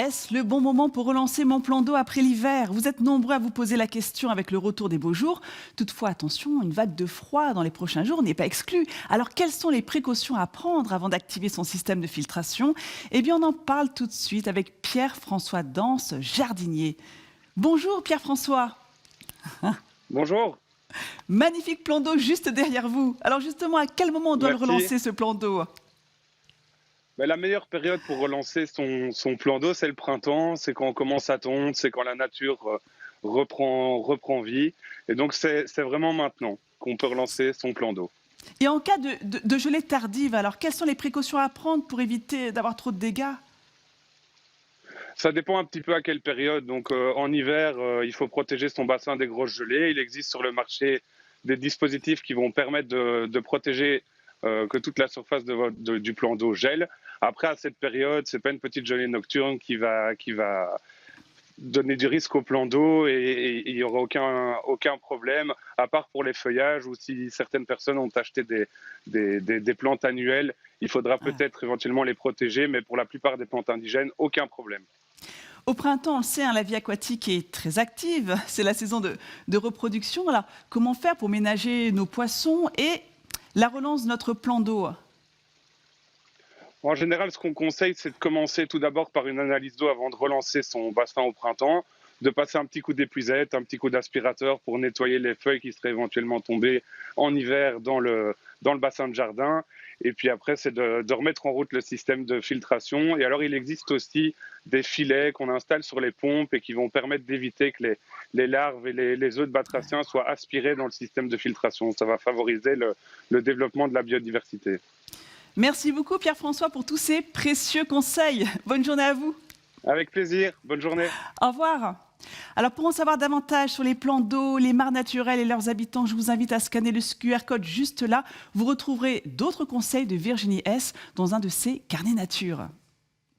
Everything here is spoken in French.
Est-ce le bon moment pour relancer mon plan d'eau après l'hiver? Vous êtes nombreux à vous poser la question avec le retour des beaux jours. Toutefois, attention, une vague de froid dans les prochains jours n'est pas exclue. Alors, quelles sont les précautions à prendre avant d'activer son système de filtration? Eh bien, on en parle tout de suite avec Pierre-François Danse, jardinier. Bonjour Pierre-François. Bonjour. Magnifique plan d'eau juste derrière vous. Alors justement, à quel moment on doit le Merci. relancer, ce plan d'eau? La meilleure période pour relancer son plan d'eau, c'est le printemps, c'est quand on commence à tondre, c'est quand la nature reprend vie. Et donc, c'est vraiment maintenant qu'on peut relancer son plan d'eau. Et en cas de gelée tardive, alors quelles sont les précautions à prendre pour éviter d'avoir trop de dégâts? Ça dépend un petit peu à quelle période. Donc, en hiver, il faut protéger son bassin des grosses gelées. Il existe sur le marché des dispositifs qui vont permettre de protéger que toute la surface du plan d'eau gèle. Après, à cette période, c'est pas une petite gelée nocturne qui va donner du risque au plan d'eau et il n'y aura aucun problème, à part pour les feuillages ou si certaines personnes ont acheté des plantes annuelles, il faudra peut-être éventuellement les protéger, mais pour la plupart des plantes indigènes, aucun problème. Au printemps, on le sait, hein, la vie aquatique est très active. C'est la saison de reproduction. Alors, comment faire pour ménager nos poissons et la relance de notre plan d'eau? En général, ce qu'on conseille, c'est de commencer tout d'abord par une analyse d'eau avant de relancer son bassin au printemps, de passer un petit coup d'épuisette, un petit coup d'aspirateur pour nettoyer les feuilles qui seraient éventuellement tombées en hiver dans le bassin de jardin. Et puis après, c'est de remettre en route le système de filtration. Et alors, il existe aussi des filets qu'on installe sur les pompes et qui vont permettre d'éviter que les larves et les œufs de batraciens soient aspirés dans le système de filtration. Ça va favoriser le développement de la biodiversité. Merci beaucoup Pierre-François pour tous ces précieux conseils. Bonne journée à vous. Avec plaisir. Bonne journée. Au revoir. Alors pour en savoir davantage sur les plans d'eau, les mares naturelles et leurs habitants, je vous invite à scanner le QR code juste là. Vous retrouverez d'autres conseils de Virginie S dans un de ses carnets nature.